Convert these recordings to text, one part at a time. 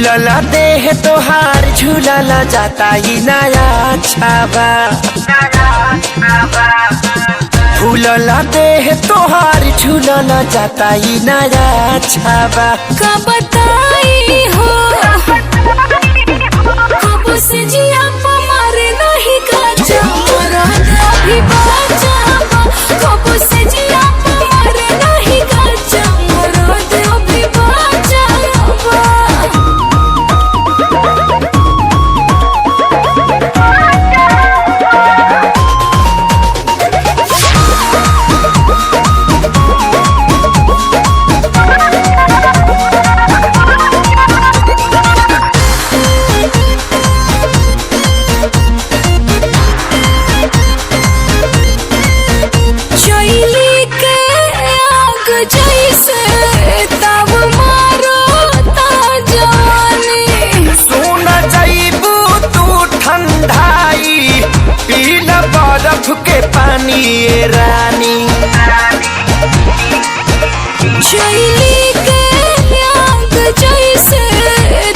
फूलला देह तोहार झूलला जाता ही नया छावा। फूलला देह तोहार झूलला जाता ही नया छावा। का बताई हो कब से जिया मारे नहीं काचा मरद अभी बाचावा। कब से जिया मारे नहीं काचा मरद अभी बाचावा। के पानी ये रानी शैली के आग जैसे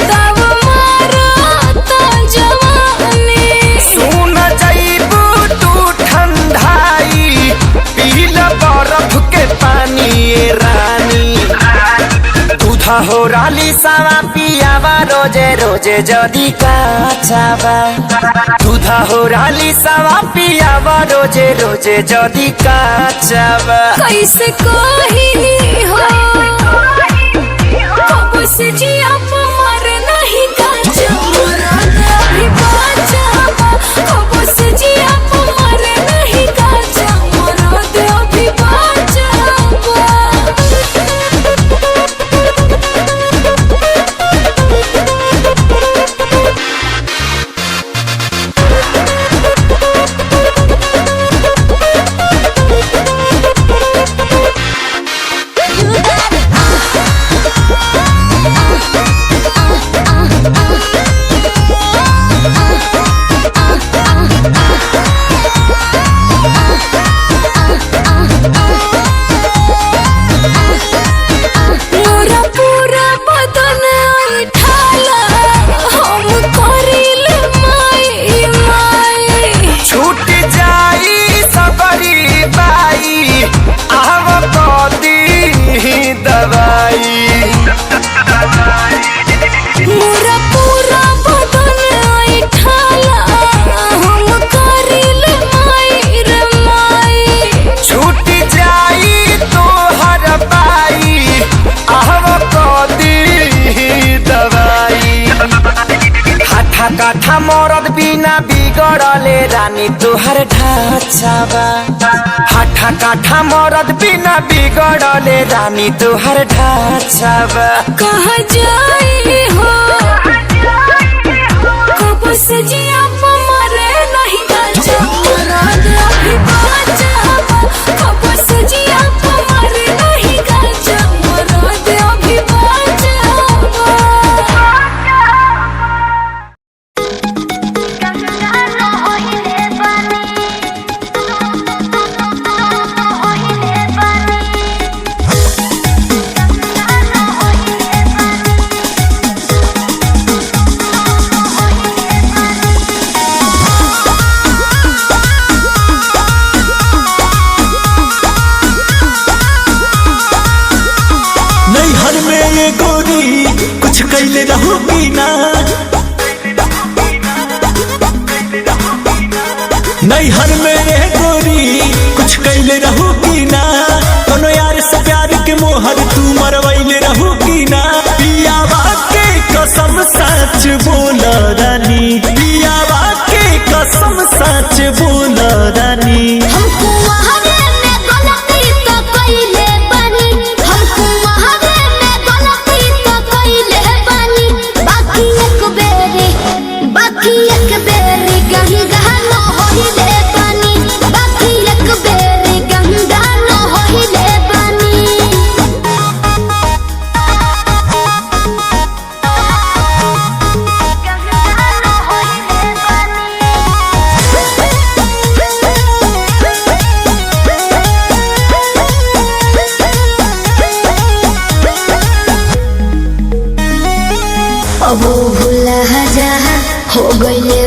तब मारता जवानी। सुन जाइबू तू ठंडाई पीला बर्फ के पानी ये रानी। दूधा हो राली सावा पियावा रोजे रोजे जदी काचावा। दूधा हो राली सावा पियावा रोजे रोजे जदी काचावा। कैसे कही हो कब से जिया मारे नहीं काचा मरद अभी बाचावा। कब से जिया मारे नहीं काचा मरद अभी बाचावा। काठा मरद बिना बिगड़ले रानी तोहर ढांचावा। हाठा काठा मरद बिना बिगड़ले रानी तोहर ढांचावा। कहाँ जाई हो कब से जिया मारे नहीं काचा मरद अभी बाचावा। कब से जिया मारे नहीं काचा मरद अभी बाचावा। कुछ कैले रहूगी ना नैहर में ये गोरी कुछ कैले रहूगी ना। कोनो यार से प्यार के मोहर तू मरवैले रहूगी ना। पियावा के कसम सच बोल रानी। पियावा के कसम सच बोल रानी। हमको वहावे में गलती तो कइले बानी। हमको वहावे में गलती तो कइले बानी। बाकी एक बेरी गंगा न होइले बानी। बाकी एक बेरी गंगा न होइले बानी। गंगा न होइले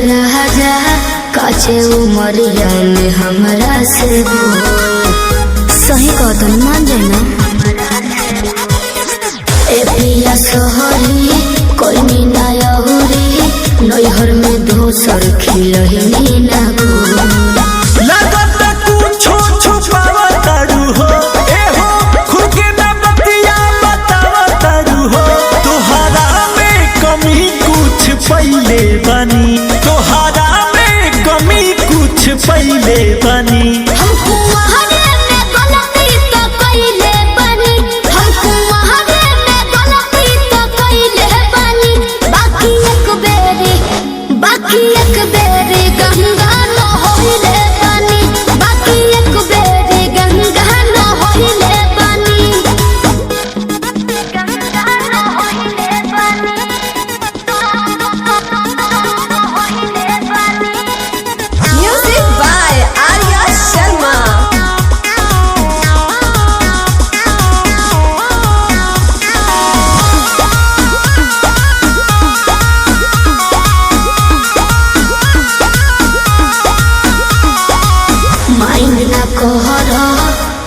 राजा काचे उमरिया में हमरा से बोल। सही कहतन मान जाना ए पिया सोहरी कोई मीना यहुरी नैहर में दोसर खिलही ना लगत कुछो छुपावा तारू हो ए हो खुद के ना बतिया बतावा तारू हो तोहरा में कमी कुछ पहिले बनी तोहरा में कमी कुछ पहिले बनी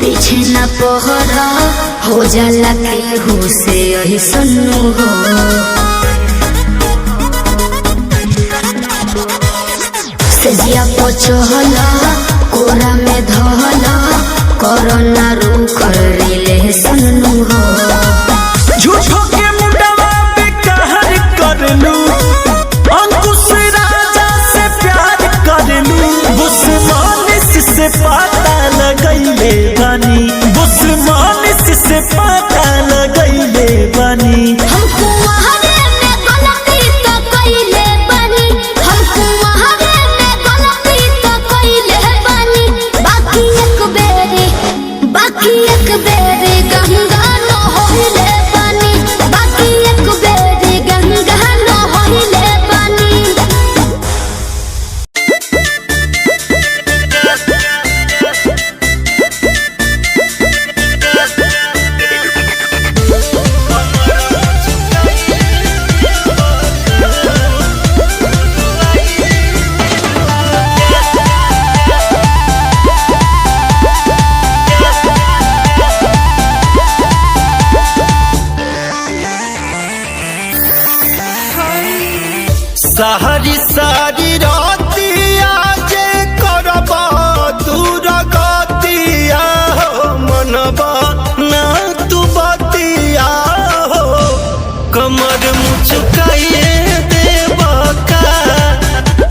पीछे न पहरा हो जाला केहू से यही सुनू हो सेजिया पचहला कोरा में धहला कोरोना रू कर ले सुनू हो झूठो के मुंडवा पे कहर कर लू अंकुश राजा से प्यार कर लू बुस्मानिस से पता लगैले बनी बुस्मानिस से पता लगैले बनी हमको वहारे में गलती तो कइले बनी हमको वहारे में गलती तो कइले बनी बाकी एक बेरी गंगा न होइले बनी बाकी एक बेरी गंगा न होइले बनी सारी सारी रातिया जे करबा दूर गतिया हो मनबा ना तू बतिया हो कमर मुचकाइए देबा का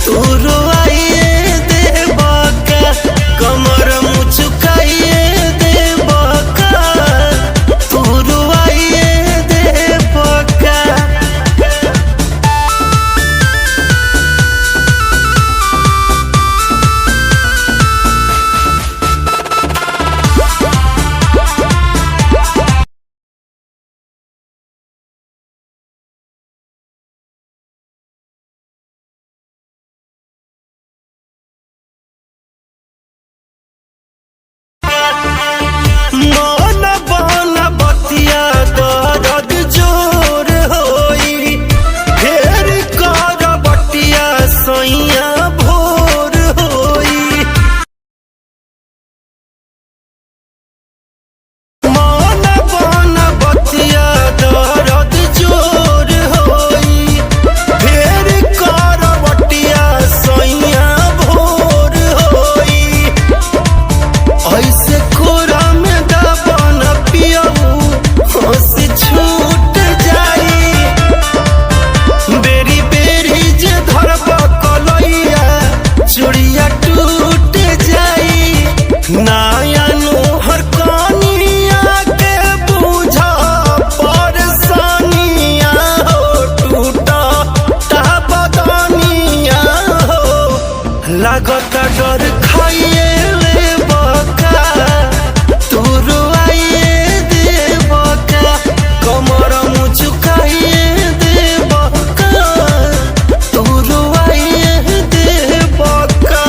तू रोइए देबा का कमर मुचकाइए देबा का तू रोइए देबा का मन बन बतिया दर्द जोर होई फेर कर बटिया सैया भोर होई मन बन बतिया दर्द जोर होई फेर कर बटिया सैया भोर होई ऐसे कोरा में दबन पियऊ हंस छूट जाई बेरी बेरी जे धरब कलैया चूड़िया टूट जाई नाया नोहर कनिया के बुझा परेशानिया हो टूटा ता बदनिया हो लागत डर खाइए ले बका तू रोइए देबका कमर मुचकाइए देबका तू रोइए देबका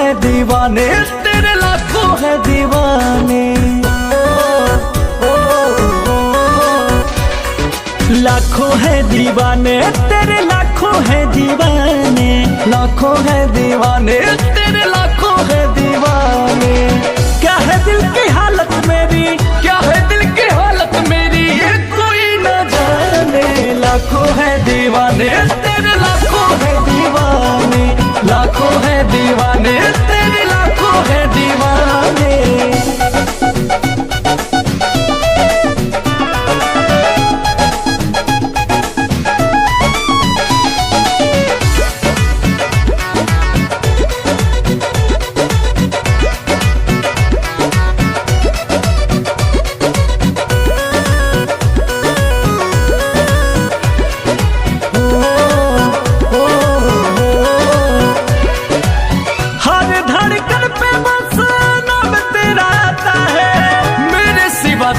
है दीवाने, तेरे लाखों है दीवाने। लाखों है दीवाने तेरे, लाखों है दीवाने, लाखों है दीवाने तेरे, लाखों है दीवाने। क्या है दिल की हालत मेरी, क्या है दिल की हालत मेरी, ये कोई न जाने। लाखों है दीवाने तेरे, लाखों है दीवाने, लाखों है दीवाने तेरे, लाखों है दीवाने।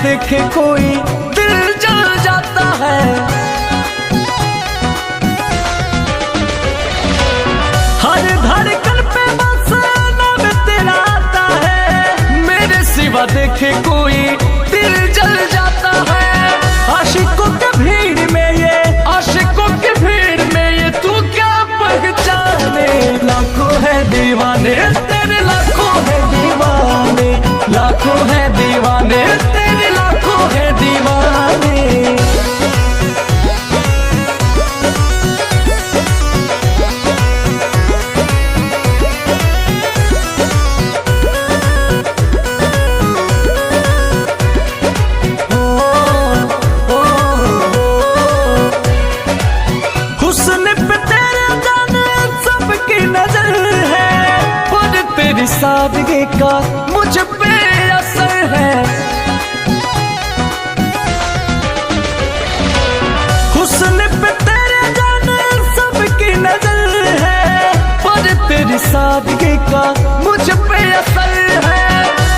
देखे कोई दिल जल जाता है, हर धड़कन पे बस नाम तेरा आता है। मेरे सिवा देखे कोई दिल जल जाता है। आशिकों के भीड़ में ये, आशिकों के भीड़ में ये तू क्या पहचाने। लाखों है दीवाने तेरे, लाखों है दीवाने, लाखों है दीवाने तेरे, लाखों है दीवाने। हुस्न पे तेरे जाने सबकी नजर है, पर तेरी सादगी का मुझ पे असर है। हुस्न पे तेरे जाने सबकी नजर है, पर तेरी सादगी का मुझ पे असर है।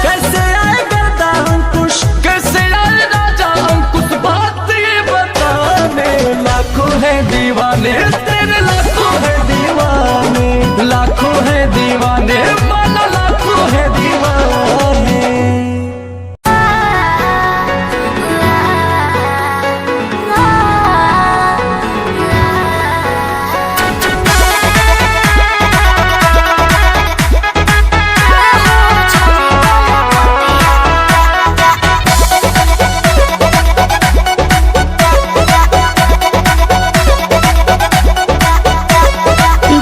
कैसे आए गर्दा अंकुश, कैसे आए राजा अंकुश, बात ये बताने। लाखों है दीवाने तेरे, लाखों है दीवाने, लाखों है दीवाने माना, लाखों है दीवाने।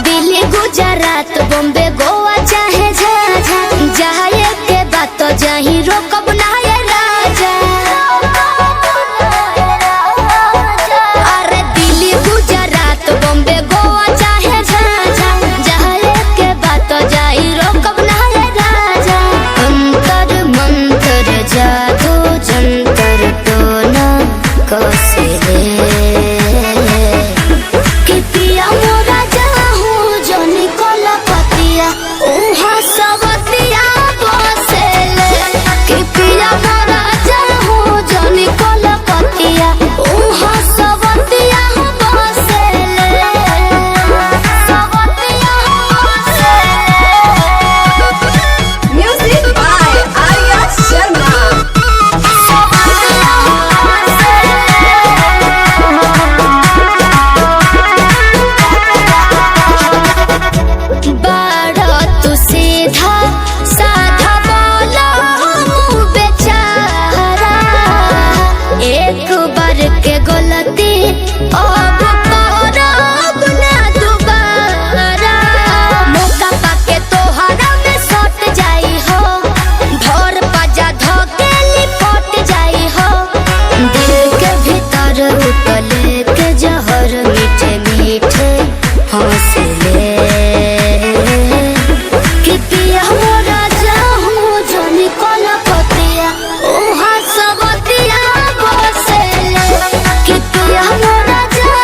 दिल्ली गुजरात बॉम्बे गोवा चाहे झाझा, जाए के बात तो जहीं रोकब ना ये राजा। अरे दिल्ली गुजरात बॉम्बे गोवा चाहे झाझा, जाए के बात तो जहीं रोकब ना ये राजा। अंतर मंतर जादू जंतर टोना कैसे कि पिया मोरा जाहू जोनी कोला पतिया उहा सबतिया बसेले। कि पिया मोरा जाहू जोनी कोला पतिया उहा सबतिया बसेले, सबतिया बसेले। Music by Arya Sharma. सबतिया बाड़ा तू सीधा साधा बोला हूँ बेचारा, एक बार के गलती अब करब ना दोबारा। मौका पाके तोहरा में सट जाई हो, धर पाजा धके लिपट जाई हो। दिल के भीतर उतले के जहर मीठे मीठे हौसले। कि पिया मोरा जाहू जोनी कोला पतिया उहा सबतिया बसेले। कि पिया मोरा जाहू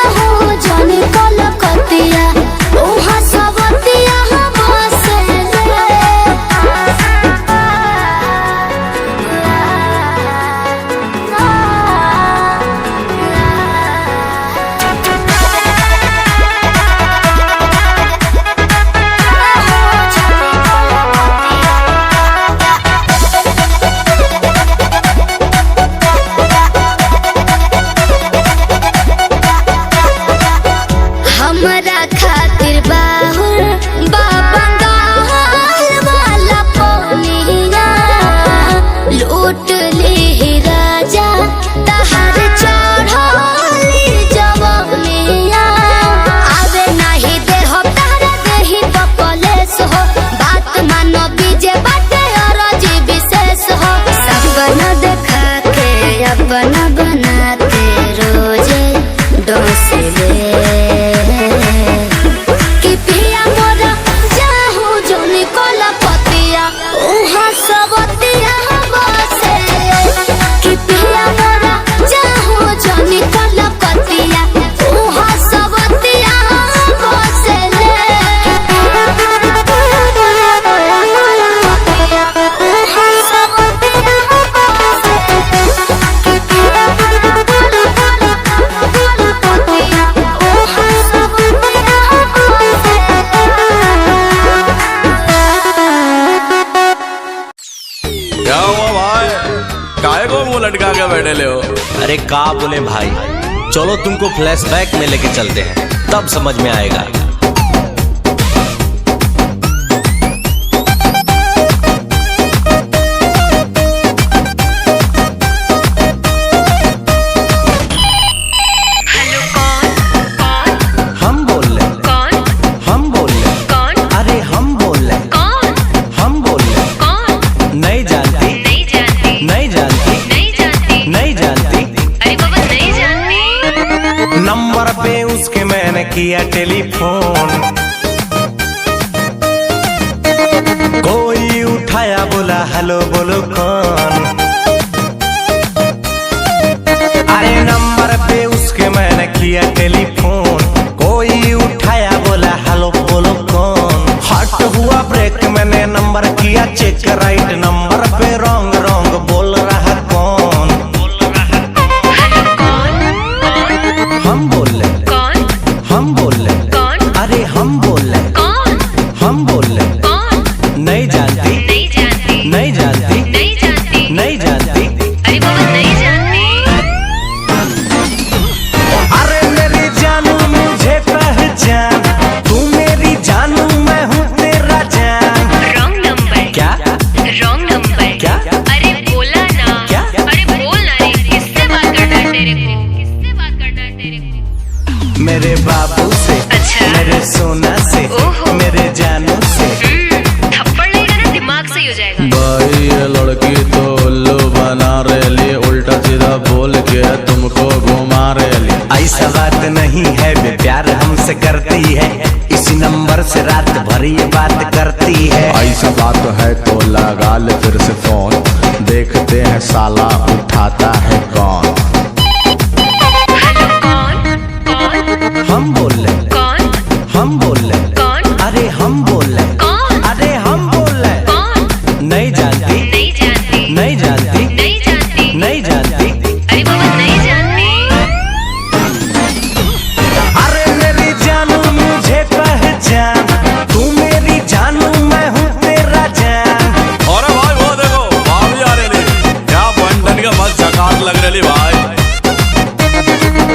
क्या बैठे ले हो? अरे का बोले भाई, चलो तुमको फ्लैशबैक में लेके चलते हैं, तब समझ में आएगा। नंबर पे उसके मैंने किया टेलीफोन, कोई उठाया बोला हेलो बोलो कौन। अरे नंबर पे उसके मैंने किया टेलीफोन, कोई उठाया बोला हेलो बोलो कौन। हट हुआ ब्रेक, मैंने नंबर किया चेक, राइट नंबर पे रॉन्ग रॉन्ग बोल रहा कौन। हम बोल रहे कौन, हम बोल रहे कौन, अरे हम बोल रहे कौन, हम बोल रहे कौन। नहीं जानती, नहीं जानती, नहीं जानती, नहीं जानती, नहीं जानती, अरे बाबा नहीं जानती। अरे मेरी जानू मुझे पहचान, तू मेरी जानू मैं हूँ तेरा जान। रॉन्ग नंबर क्या, रॉन्ग नंबर क्या, अरे बोला ना क्या, अरे बोल ना रे, किससे बात करना है तेरे को, किससे बात करना है तेरे को। मेरे बाबू से, अच्छा। मेरे सोना से, ओहो। मेरे जानू से। थप्पड़ लगेगा ना दिमाग सही हो जाएगा। भाई ये लड़की तो उल्लू बना रही, उल्टा सीधा बोल के तुमको घुमा रही। ऐसा बात नहीं है, वे प्यार हमसे करती है, इसी नंबर से रात भर ये बात करती है। ऐसा बात है तो लगा ले फिर से फोन, देखते हैं साला उठाता है कौन। हेलो कौन, कौन, हम बोल रहे कौन, हम बोल रहे कौन, अरे हम बोल रहे कौन, अरे हम बोल रहे कौन। नहीं जानती, नहीं जानती, नहीं जानती, नहीं जानती, नहीं जानती, अरे बाबा नहीं जानती। अरे मेरी जानू मुझे पहचान, तू मेरी जानू मैं हूँ तेरा जान। अरे भाई वो देखो भाभी आ रही, क्या बंधन का मस्त झकास लग रही भाई।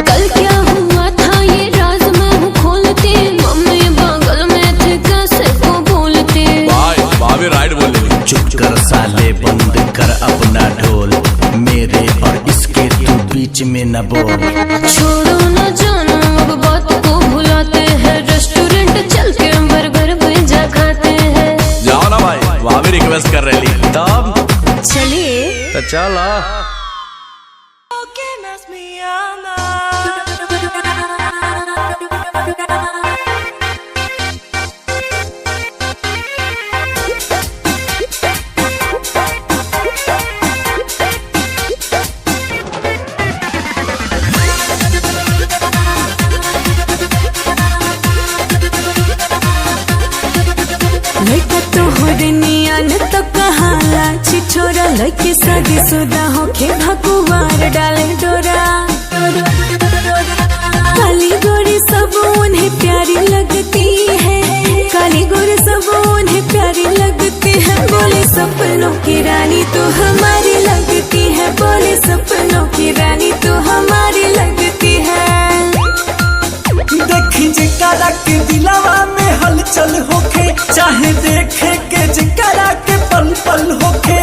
कल क्या हुआ था ये राज मैं हूँ खोलते, मम्मी बगल में थे कैसे को बोलते। भाई भाभी राइट बोल रही। चुप कर साले, बंद कर अपना ढोल, मेरे और इसके तू बीच में न बोल। छोड़ो न जानो अब बात को भुलाते हैं, रेस्टोरेंट चल के बर्गर पिज्जा खाते हैं। जाओ ना भाई, भाभी रिक्वेस्ट कर रही। तब चलिए तो चलो। लड़का तो हो रनिया न तो कहाला छिछोरा, लड़के शादी शुदा होके भगवान डाले डोरा। काली गोरी सब उन्हें प्यारी लगती है, काली गोरी सब उन्हें प्यारी लगती है। बोले सपनों की रानी तो हमारी लगती है, बोले सपनों की रानी तो हमारी लगती है। देखी जिकरा के दिलावा में हलचल होके, चाहे देखे के जिकरा के पल पल होके।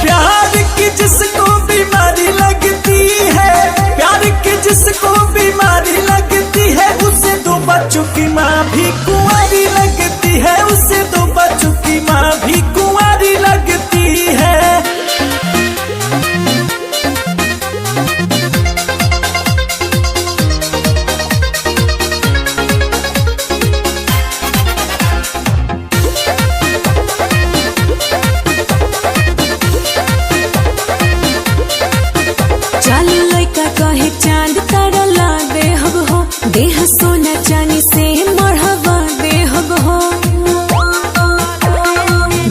प्यार की जिसको बीमारी लगती है, प्यार की जिसको बीमारी लगती है, उसे दो बच्चों की माँ भी कुंवारी लगती है, उसे दो बच्चों की माँ भी कुंवारी लगती है। चाल लड़का कहे चांद तारा ला दे हब हो, देह सोना चांदी से मढ़वा दे हब हो।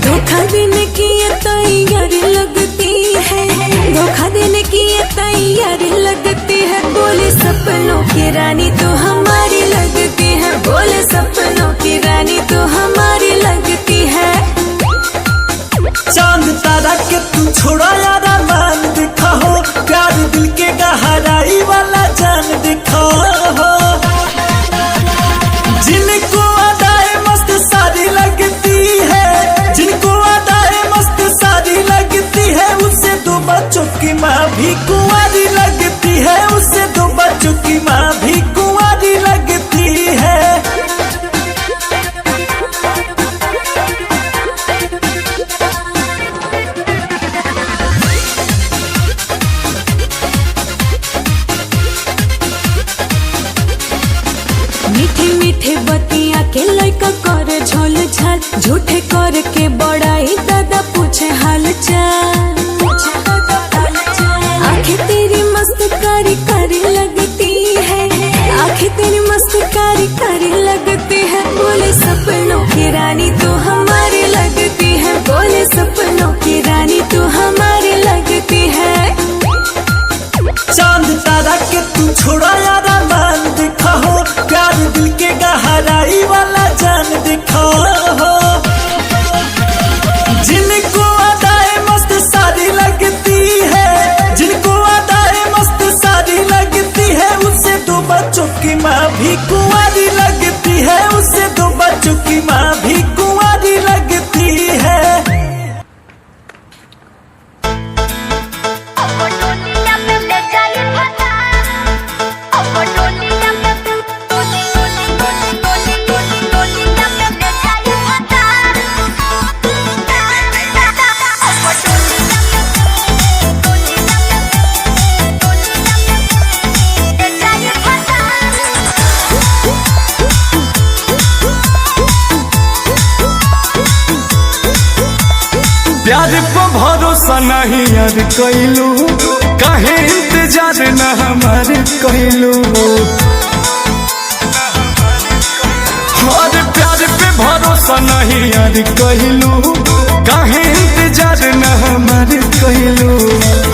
धोखा देने की ये तैयारी लगती है, धोखा देने की ये तैयारी लगती है। बोले सपनों की रानी तो हमारी लगती है, बोले सपनों की रानी तो हमारी लगती है। चांद तारा के तू छोड़ा यार वाला जान दिखा हो। जिनको अदाए मस्त सारी लगती है, जिनको अदाए मस्त सारी लगती है, उससे दो बच्चों की माँ भी कुंवारी लगती है, उससे दो बच्चों की माँ भी कुंवारी लगती है। मीठे मीठे बतिया के लइका करे झोल झाल, झूठे कर के बड़ाई दादा पूछे हाल चाल। आंखें तेरी मस्त कारी कारी लगती है, आंखें तेरी मस्त कारी कारी लगती है, बोले सपनों की रानी तू हमारी लगती है, बोले सपनों की रानी तू हमारी लगती है। चांद तारा के तू छोड़ा यार मान दिखा हो, प्यार दिल के गहराई वाला जान दिखा हो। जिनको अदाए मस्त सारी लगती है, जिनको अदाए मस्त सारी लगती है, उससे दो बच्चों की माँ भी कुंवारी लगती है, उससे दो बच्चों की माँ भी कुंवारी लगती है। प्यार को भरोसा नहीं यार कैलू, काहे इंतजार न हमार कैलू। और प्यार पे भरोसा नहीं यार कैलू, काहे इंतजार न हमार कैलू।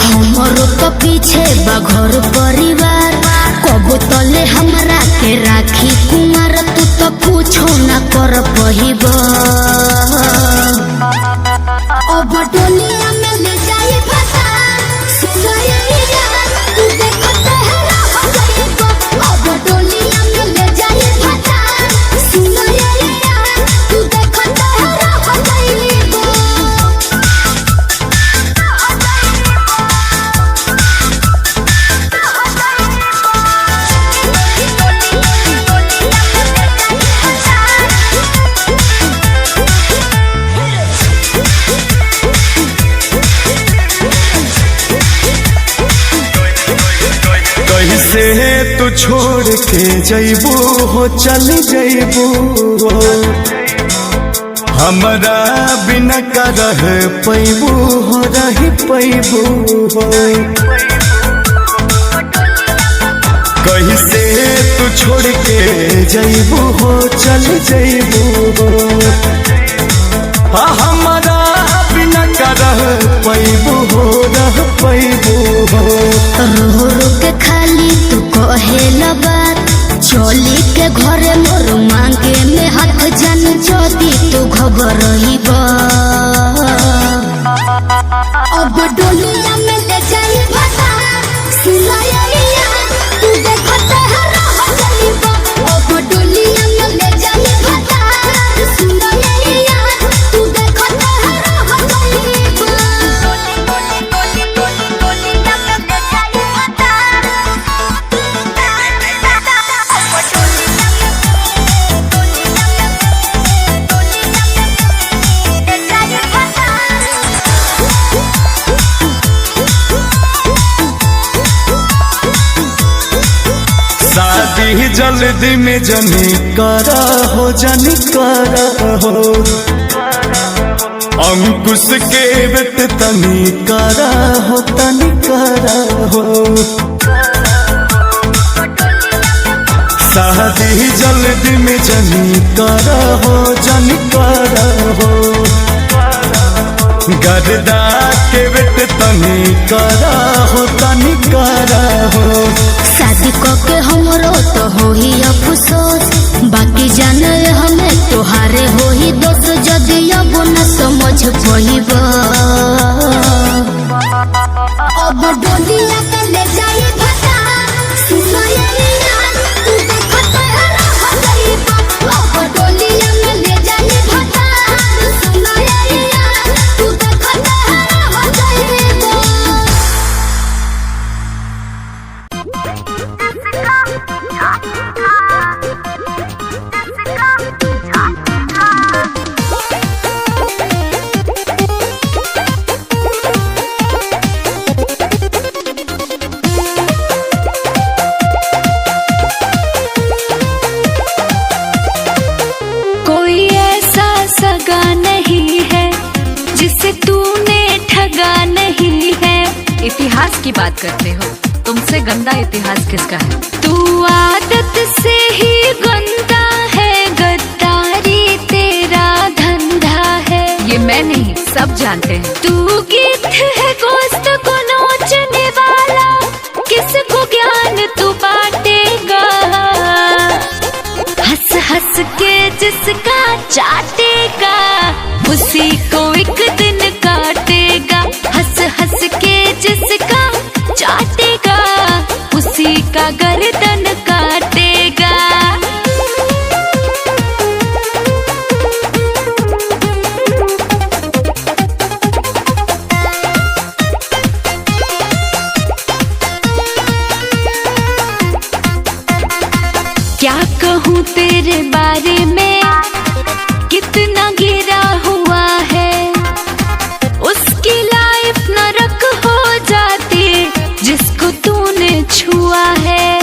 हमरो तो पीछे बघर परिवार, कबो तले हमरा के राखी कुमार, तू तो पूछो न कर पहिबा। अब डोलिया में ले जाए फसा, सुनैया तू देखते है रह जाइबो। अब डोलिया में ले जाए फसा, सुनैया तू देखते है रह जाइबो। कैसे तू छोड़ के जैबू हो, चल जैबू हो, हमरा बिना का रह पैबू हो, रह पैबू हो। कैसे तू छोड़ के जैबू हो, चल जैबू हो, हमरा बिना का रह पैबू हो, रह पैबू हो। रो रो के खाली तू कहेला बात, चोली के घरे मोर मांगे में हाथ जन जोदी तू घबरइबा। अब डोलिया में ले जाई फसा, सुनैया तू देखते है रह जाइबा। अब डोलिया में ले जाई फसा, सुनैया तू देखते है रह जाइबा। शादी जल्दी में जनी करा हो, जनी करा हो, अंकुश के बेट तनी करा हो, तनी करा हो। शादी जल्दी में जनी करा हो, जनी करा हो, गर्दा के बेट तनी करा हो, तनी करा हो। शादी के हमरो तो हो ही अफसोस, बाकी जाने हमें तोहारे हो ही दोस्त, जदि अब न समझ पइबा। अब डोलिया के ले जाई फसा, इतिहास की बात करते हो, तुमसे गंदा इतिहास किसका है? तू आदत से ही गंदा है, गद्दारी तेरा धंधा है। ये मैं नहीं, सब जानते हैं। तू गीत है गोश्त को नोचने वाला, किसको ज्ञान तू बांटेगा? हंस हंस के जिसका चाटेगा, उसी को एक दिन काटेगा। हंस हंस के जिसका चाटेगा, उसी का गर्दन काटेगा। क्या कहूँ तेरे बारे में, कितना गिरा हुआ है। उसकी लाइफ नरक हो जाती जिसको तूने छुआ है।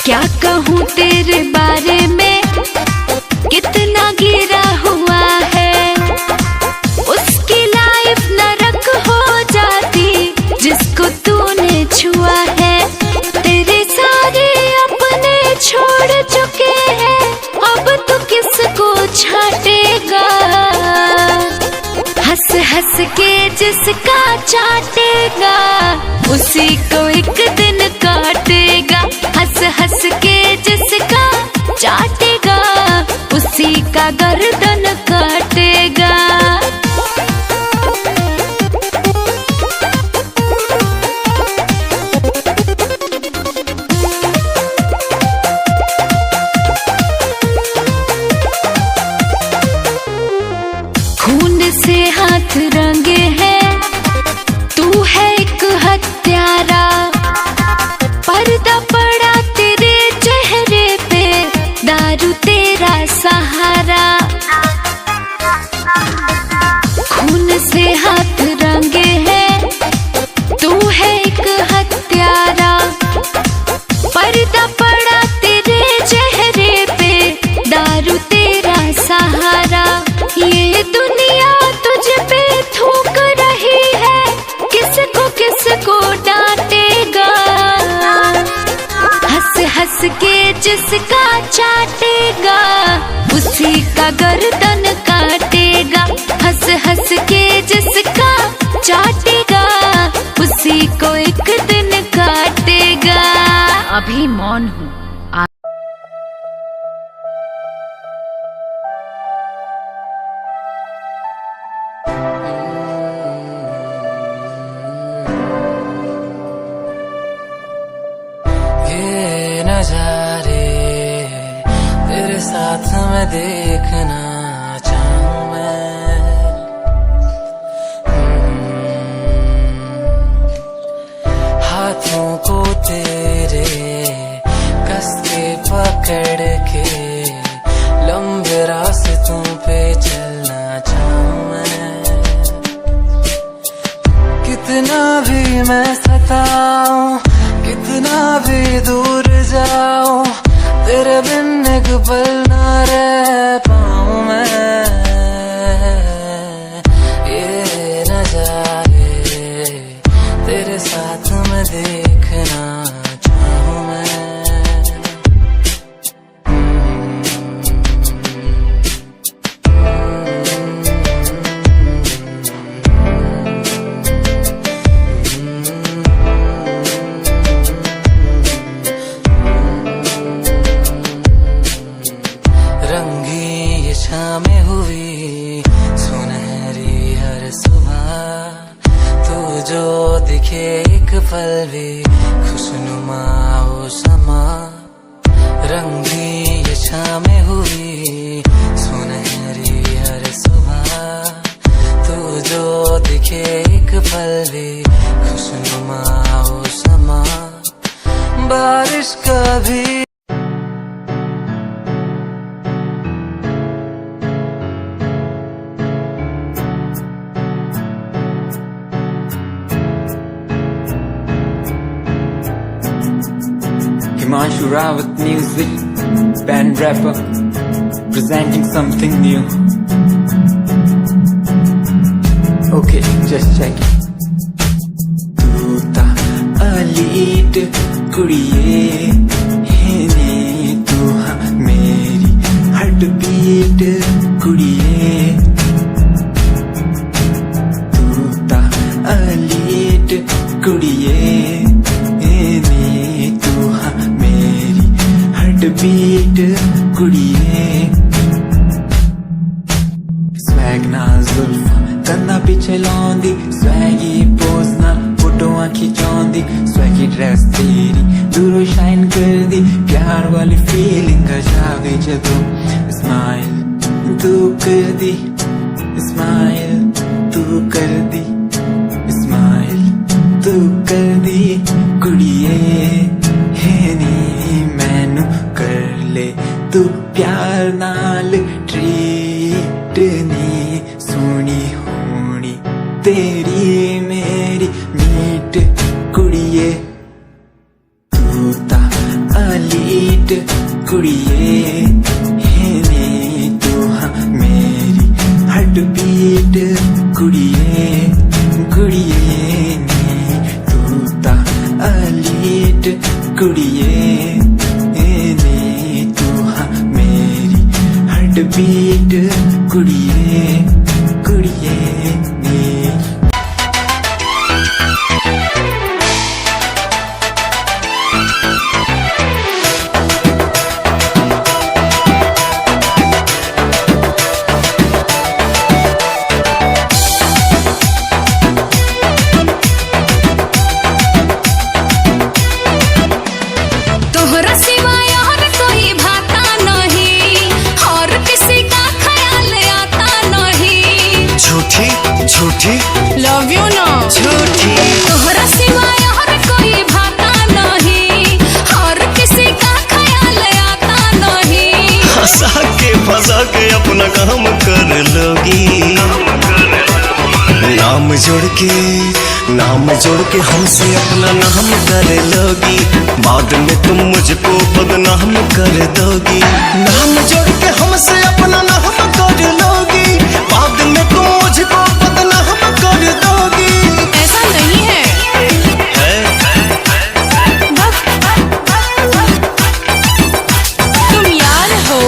क्या कहूँ तेरे बारे में, कितना गिरा हुआ है। उसकी लाइफ नरक हो जाती जिसको तूने छुआ है। तेरे सारे अपने छोड़ चुके हैं, अब तो किसको छाटेगा? हंस हंस के जिसका चाटेगा, उसी को एक दिन काटेगा। हंस हंस के जिसका चाटेगा, उसी का गर्दन काटेगा। से हाथ रंगे हैं, तू है एक हत्यारा। पर्दा पड़ा तेरे चेहरे पे, दारू तेरा सहारा। खून से हाथ रंगे हैं, तू है एक हत्यारा। पर्दा पड़ा तेरे चेहरे पे, दारू तेरा सहारा। ये दुनिया तुझ पे थूक रही है, किसको डांटेगा? हंस हंस के जिसका चाटेगा, उसी का गर्दन काटेगा। हंस हंस के जिसका चाटेगा, उसी को एक दिन काटेगा। अभी मौन हूँ। नजारे तेरे साथ में देखना चाहूं मैं। हाथों को तेरे कस के पकड़ के, लंबे रास्तों पे चलना चाहूं मैं। कितना भी मैं सताऊं, कितना भी दूर जाऊं, तेरे बिन एक पल ना रह पाऊं मैं। ये नजारे तेरे साथ में देखना चाहूं मैं। में हुई सुनहरी हर सुबह, तू जो दिखे एक पल भी खुशनुमा हो समा। रंगी ये शामें हुई सुनहरी हर सुबह, तू जो दिखे एक पल भी खुशनुमा हो समा। बारिश का भी Himanshu Rawat music, band rapper, presenting something new. Okay, just checking. तू ता अलीट कुड़िए है ने तू हाँ मेरी हार्ट बीट कुड़िए तू ता अलीट कुड़िए है ने तू हाँ मेरी हार्ट बीट कुड़िए स्वैग ना जुल्फा कंधा पिछे लांदी स्वैगी पोज ना फोटोआं खिंचांदी स्वैगी ड्रेस तेरी दूरों शाइन कर दी प्यार वाली फीलिंग आ गई जदों स्माइल तू कर दी स्माइल तू कर दी स्माइल तू कर दी कुड़िए है नी मैनू कर ले तू प्यार नाल ट्रीट नी सोनी होनी तेरी मेरी मीट कुड़िए तू ता अलीट कुड़िए है नी तू हाँ मेरी हार्ट बीट कुड़िए कुड़िए नी तू ता अलीट कुड़िए है नी तू हाँ मेरी हार्ट बीट कुड़िए कुड़िए नी तोहरा सिवाय और कोई भाता नहीं और किसी का ख्याल आता नहीं झूठी झूठी लव यू ना झूठी तोहरा सिवाय और कोई भाता नहीं और किसी का ख्याल आता नहीं हंसा के फंसा के अपना काम कर लोगी नाम जोड़ के हमसे अपना नाम कर लोगी बाद में तुम मुझको बदनाम कर दोगी नाम जोड़ के हमसे अपना नाम कर लोगी बाद में तुम मुझको बदनाम कर दोगी ऐसा नहीं है तुम यार हो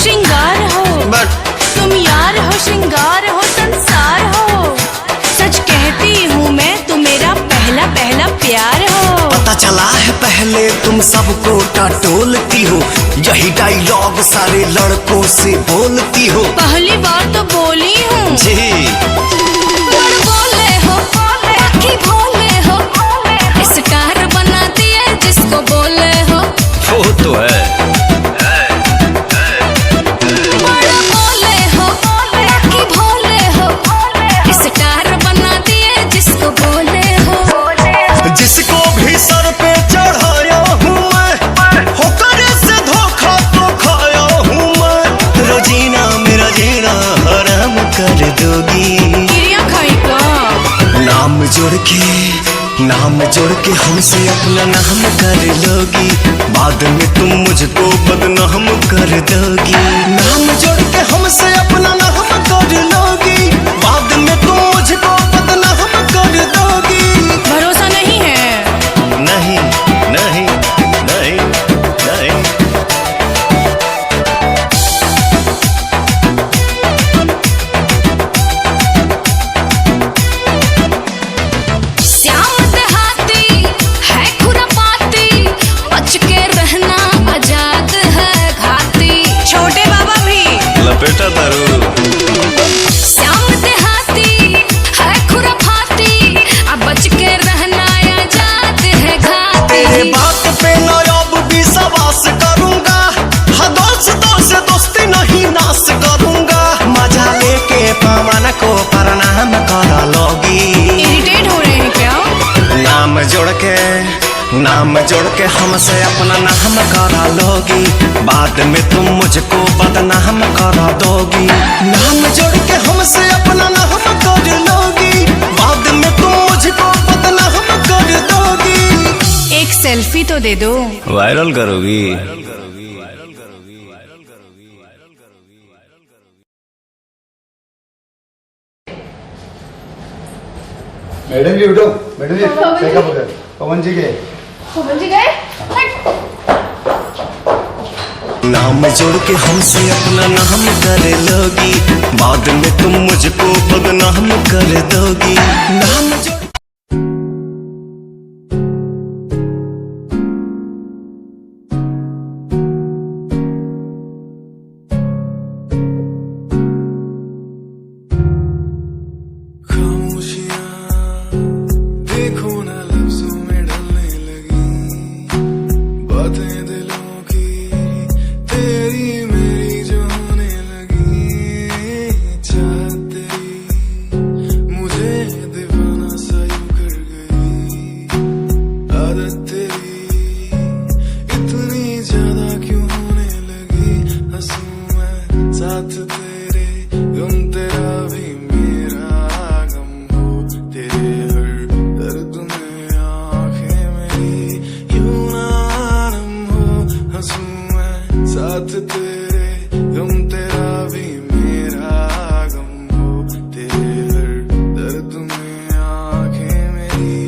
श्रृंगार हो तुम यार हो श्रृंगार हो संसार हो सच कहती हूँ मैं तुम मेरा पहला पहला प्यार हो पता चला है पहले तुम सबको टटोलती हो यही डायलॉग सारे लड़कों से बोलती हो पहली बार तो बोली हूँ जी बोले हो बाकी भोले हो स्टार बना दिए जिसको बोले हो वो तो है। बोले हो बाकी भोले हो स्टार बना दिए जिसको बोले हो जिसको भी सर पे चढ़ाया हूँ मैं होकर से धोखा तो खाया हूँ मैं रोजीना मेरा जीना हराम कर दोगी गिरिया खाई का नाम जोड़ के हमसे अपना नाम कर लोगी बाद में तुम मुझको बदनाम कर दोगी नाम जोड़ के हमसे अपना नाम कर लोगी बाद में तुम मुझको बदनाम कर दोगी भरोसा नहीं है नहीं नहीं नहीं नहीं श्याम देहाती है खुरापाती बच के रहना आजाद है घाती छोटे बाबा भी लपेटा दारू श्याम देहाती है खुरापाती अब बच के रहना आजाद है घाती तेरे बात पे नायाब भी सवास करूंगा हाँ दोस्तों से दोस्ती नहीं नाश करूंगा मजा लेके पवन को प्रणाम कर लोगी इरिटेट हो रहे हैं क्या नाम जोड़ के हमसे अपना नाम करा लोगी बाद में तुम मुझको बदनाम करा दोगी नाम जोड़ के हमसे अपना नाम कर लोगी बाद में तुम मुझको बदनाम कर दोगी एक सेल्फी तो दे दो वायरल करोगी। मैडम जी उठो, मैडम जी चाय का बगैर पवन जी गए। नाम जोड़ के हमसे अपना नाम कर लोगी, बाद में तुम मुझको बदनाम कर दोगी। नाम जोड़ देखो ना लफ्जों में ढलने लगी, बातें दिलों की तेरी मेरी जो होने लगी। चाहत तेरी मुझे दीवाना सा यूं कर गई, आदत तेरी इतनी ज्यादा क्यों होने लगी। हंसूं मैं साथ तेरे, गम तेरा भी मेरा गम हो, तेरे हर दर्द में आंखें मेरी यूं ना नम हो। हंसूं मैं साथ तेरे, गम तेरा भी मेरा गम हो, तेरे हर दर्द में आंखें मेरी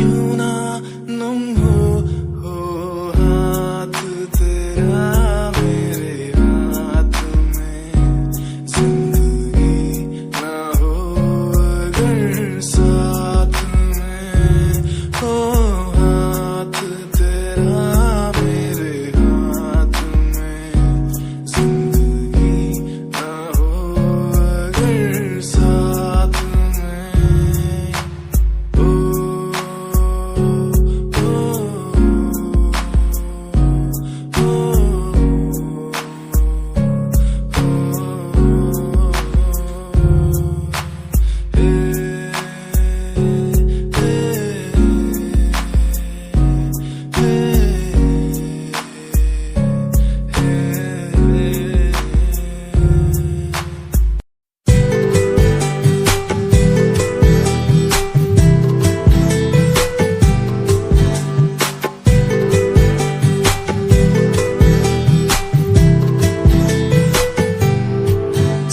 यूं ना नम हो। हाथ तेरा मेरे हाथ में, जिंदगी ना हो अगर साथ में हो। हाथ तेरा मेरे हाथ में, जिंदगी ना हो अगर साथ में। ओ,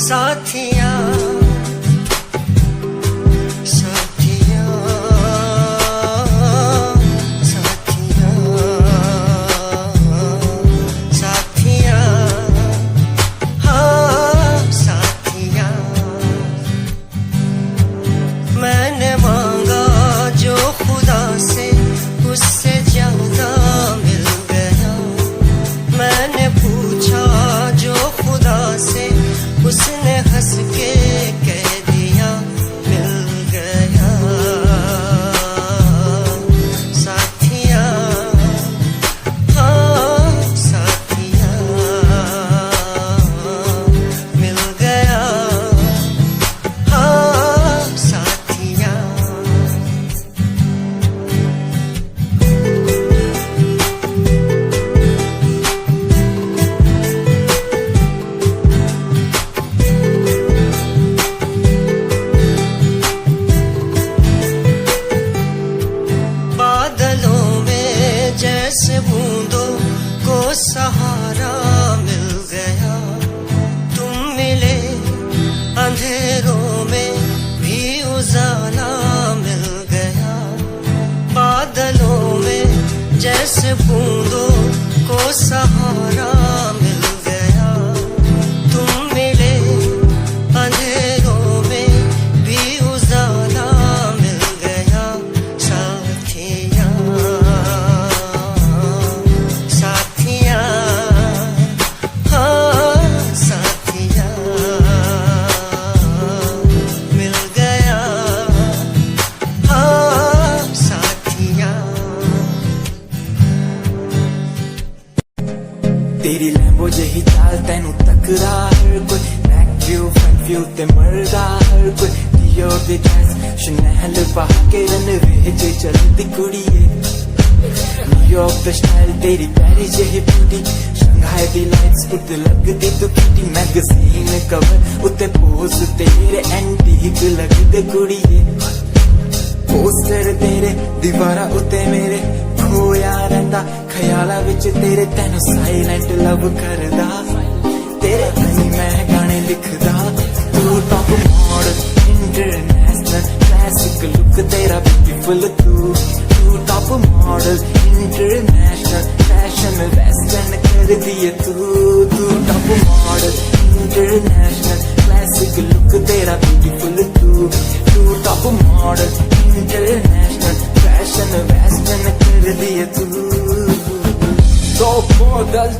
साथिया साथिया साथिया साथिया, हाँ साथिया। मैंने मांगा जो खुदा से, उससे ज्यादा मिल गया। मैंने पूछा जो खुदा से, उसने हंस के कह दिया मिल गया। साथिया, हाँ साथिया, मिल गया। हाँ साथिया। बादलों में जैसे बूंदों को सहारा मिल गया। तुम मिले अंधेरों में भी उजाला मिल गया। बादलों में जैसे बूंदों को सहारा मिल गया। तुम मिले अंधेरों में भी उजाला मिल गया। साथिया, साथिया, हाँ साथिया, मिल गया। हाँ साथिया। तेरी लैम्बो जही चाल तैनू तकरा हर कोई, बैक व्यू फ्रंट व्यू ते मरदा हर कोई। दियो दे ड्रेस शनैल पा के रनवे च चलदी कुड़िए। न्यूयॉर्क दा स्टाइल तेरी पैरिस जही ब्यूटी, शंघाई दी लाइट्स उत्ते लगदी तू किटी। मैगजीन कवर उत्ते पोज तेरे एंटीक लगदे कुड़िए। पोस्टर तेरे दीवारा उत्ते मेरे खोया रहिंदा, ख्यालां विच तेरे तैनू साइलेंट लव करदा। तेरे लिए मैं गाने लिखदा, तू top model international classic look तेरा ब्यूटीफुल तू top model international fashion western कर दिए तू top model international classic look तेरा ब्यूटीफुल तू top model international fashion western कर दिए तू तो मॉडल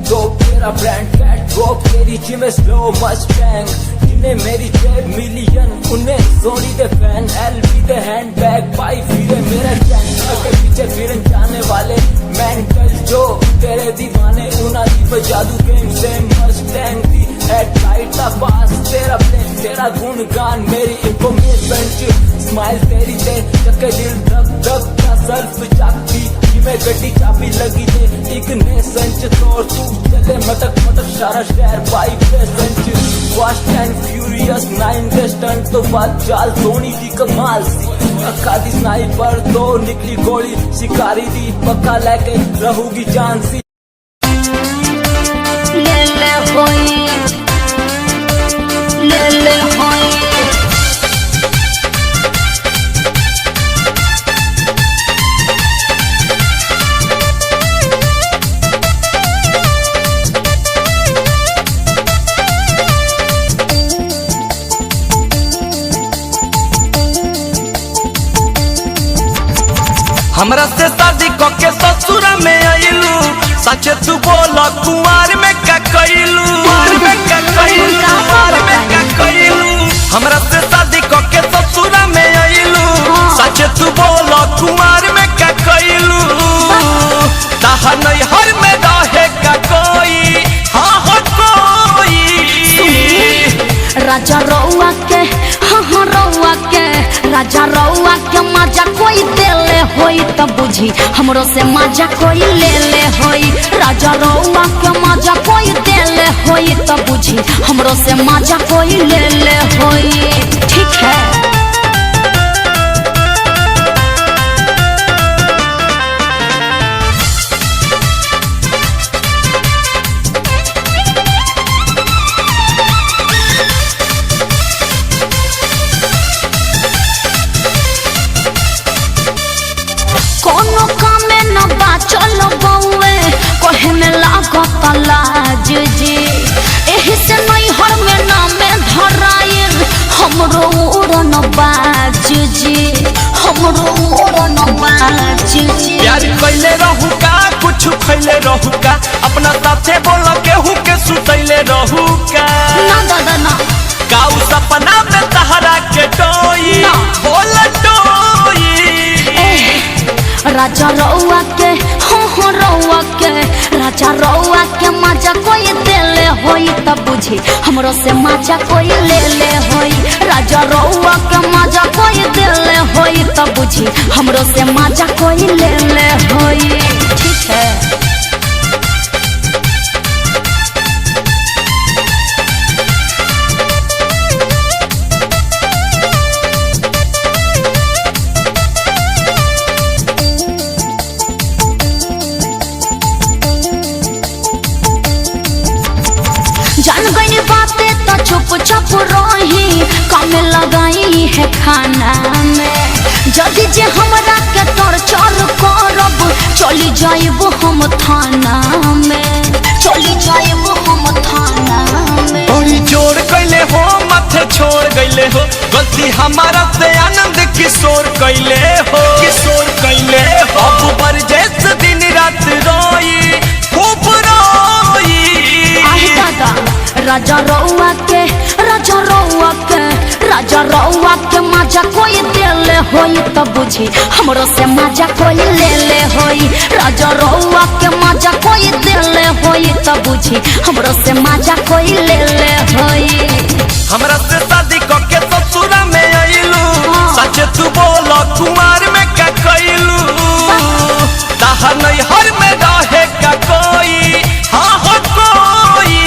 तो तेरा ब्रांड कैट वॉक तेरी जिम स्लो मस्टैंग जिन्हें मेरी 10 मिलियन उन्हें सोनी दे फैन एलबी दे हैंडबैग पाई फिरे मेरा चैनल के पीछे फिरन जाने वाले मेंटल जो तेरे दीवाने उना दी जादू गेम से मस्टैंग दी एट लाइट दा पास तेरा प्लेन तेरा गुणगान मेरी इंफॉर्मेशन स्माइल तेरी दे चक्के दिल धक धक का सर्फ चाकती में गड्डी चाबी लगी दे एक ने संच तोड़ तू चले मटक मटक सारा शहर बाइक पे संच फास्ट एंड फ्यूरियस 9 के स्टंट तो बात चाल सोनी की कमाल सी अक्का दी स्नाइपर तो निकली गोली शिकारी दी पक्का लेके रहूगी जान सी ले ले होई हमरा से शादी के ससुरा में आइलू सच तू बोल कुमार में का कइलू हमरा से शादी के ससुरा में आइलू सच तू बोल कुमार में का कइलू ताहा नहीं हर में रहे का कोई हाँ कोई राजा रउआ के हाँ रउआ के राजा रउआ के मजा कोई देले होई तब बुझी हमरो से मजा कोई ले ले होई राजा रउआ के मजा कोई देले होई तब बुझी हमरो से मजा कोई ले ले होई ठीक है चलो बउए कहे में लागत लाज जी एही से नहीं हर में नामे धराइल हमरो उड़न बाज जी हमरो उड़न बाज जी प्यार कइले रहू का कुछ खइले रहू का अपना साथे बोल केहू के सुतैले रहू का ना दादा ना काऊ सपना में तहरा के टोई बोल टोई राजा रउआ के हो रउआ के राजा रउआ के मजा कोई देले होई तब बुझी हमरो से मजा कोई ले ले होई राजा रउआ के मजा कोई देले होई तब बुझी हमरो से मजा कोई ले ले होई ठीक है जान गई बातें तो चुप चुप रही काम लगाई है खाना में जदि जे हमरा के टॉर्चर करब चली जाइब हम थाना में चली जाइब हम थाना में बड़ी जोर कैले हो माथे छोड़ गईले हो गलती हमारा से आनंद किशोर कैले हो अब बरजेस दिन रात रोई खूब रोई राजा रउआ के मजा कोई देले होई तब बुझी हमरो से मजा कोई ले ले होई राजा रउआ के मजा कोई देले होई तब बुझी हमरो से मजा कोई ले ले होई हमरा से शादी के ससुरा में आइलू सच तू बोल कुमार में का कइलू ताहा नहीं हर में रहे का कोई हाँ कोई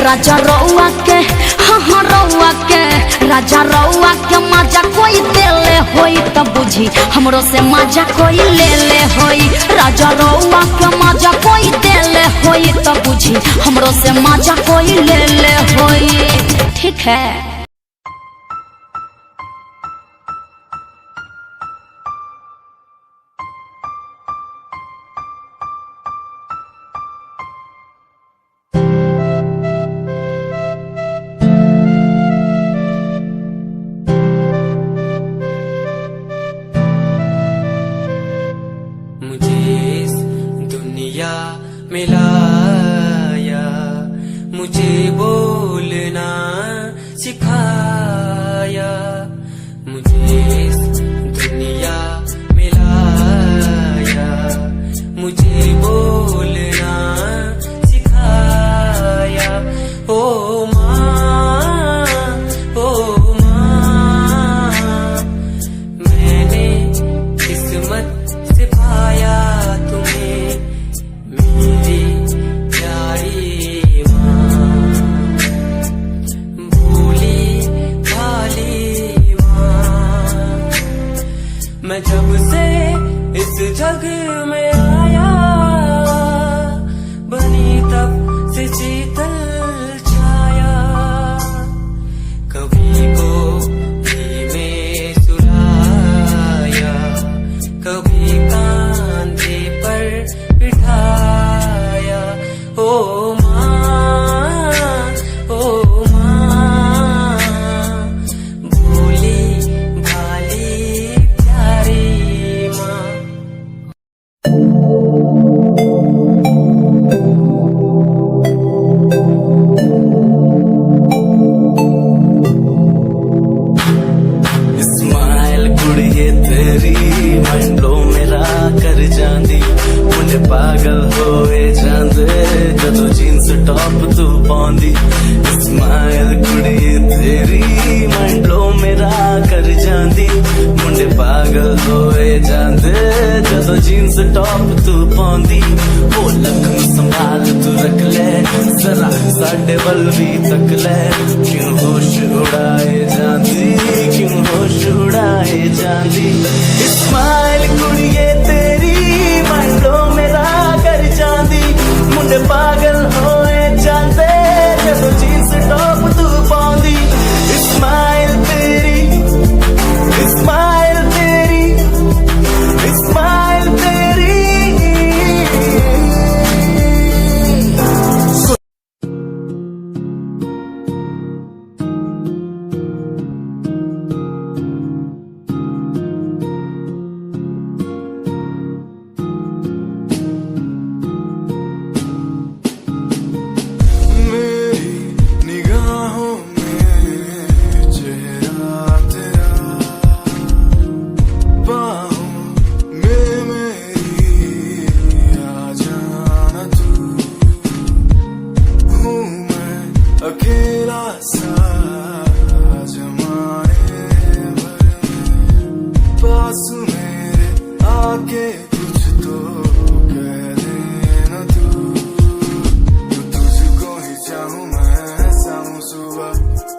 राजा रउआ के हाँ रउआ के राजा रउआ के मजा कोई देले होई तब बुझी हमरो से मजा कोई ले ले होई राजा रउआ के मजा कोई देले होई तब बुझी हमरो से मजा कोई ले ले होई ठीक है मिलाया, मुझे बोलना सिखाया, मुझे इस दुनिया में लाया, मुझे बोलना सिखाया। ओ माँ, ओ माँ, मैंने किस्मत से पाया तुम्हें, मेरी प्यारी माँ, भोली भाली माँ। मैं जब से इस जग में आया, बनी तब से शीतल छाया, कभी को में सुलाया, कभी कांधे पर बिठाया। ओ माँ, ओ माँ, भोली भाली प्यारी माँ। स्माइल कुड़िए तेरी मंडलो मेरा कर जांदी, मुझे पागल होए जांदे जदों जीन्स टॉप तू पाउंदी। स्माइल कुड़िए तेरी मंडलो मेरा कर जांदी, मुझे पागल होए जांदे जदों जीन्स टॉप तू पाउंदी। वो लखन संभाल तू रख ले, जरा साडे वल भी तक ले, क्यों होश उड़ाए जांदी, क्यों होश उड़ाए जांदी। स्माइल कुड़िए तेरी मंडलो मेरा कर जांदी, मुंडे पागल होए जांदे जदों जीन्स टॉप तू पाउंदी। स्माइल तेरी, स्माइल तेरी, स्माइल तेरी। मेरी निगाहों में चेहरा तेरा, बाहों में मेरी आ जाना तू। हूँ मैं अकेला सा जमाने भर में, पास मेरे आके कुछ तो कह देना तू। क्यों तुझको ही चाहूँ मैं शाम सुबह,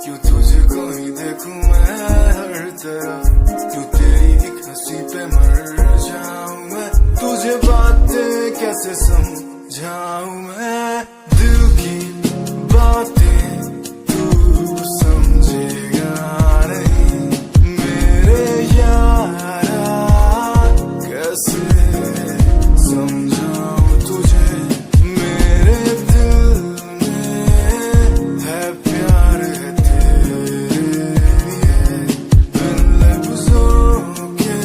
क्यों तुझको ही देखूं मैं हर तरफ, क्यों तेरी एक हंसी पे मर जाऊं मैं, तुझे बातें कैसे समझाऊं मैं। दिल की बातें तू समझेगा नहीं मेरे यारा, कैसे समझाऊं तुझे, मेरे दिल में है प्यार है तेरे लिए, बिन लफ्जों के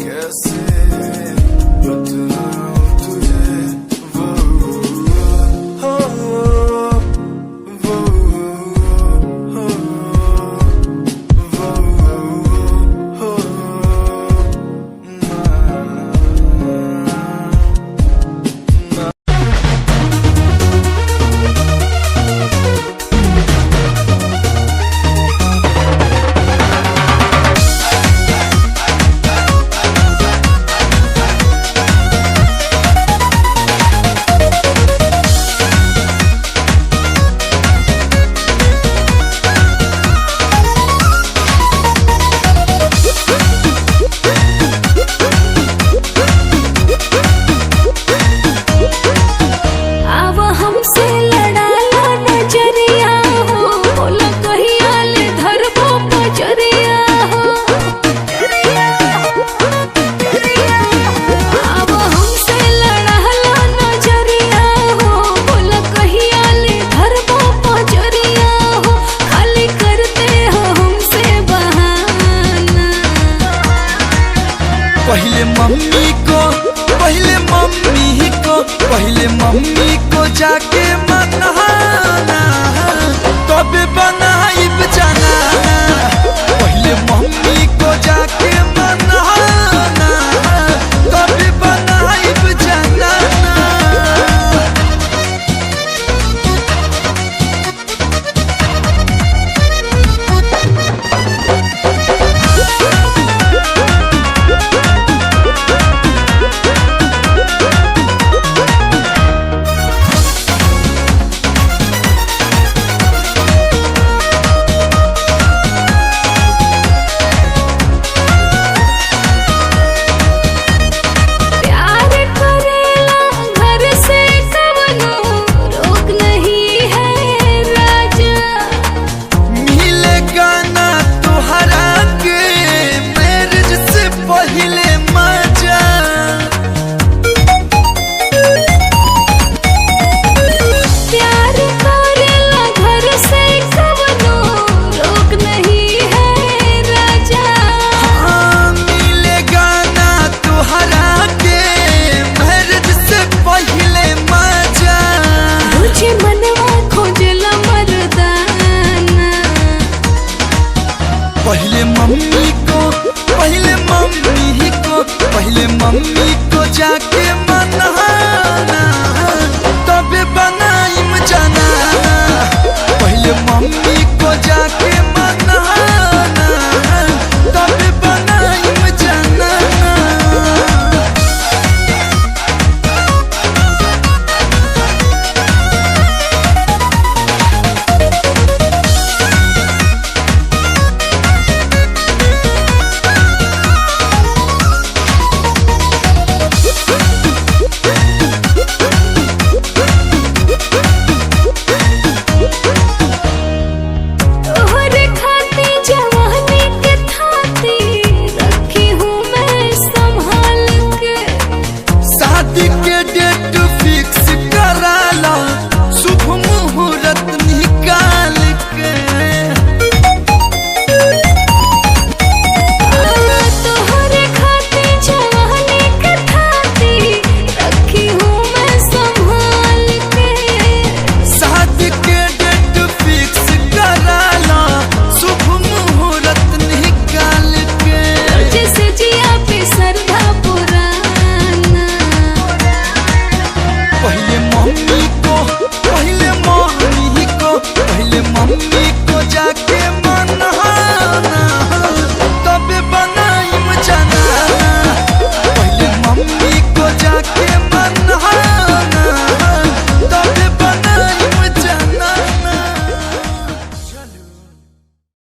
कैसे बतलाऊं तुझे। वो मम्मी को पहले मम्मी को जाके मनाना तब बनाइब जाना पहले मम्मी को जाके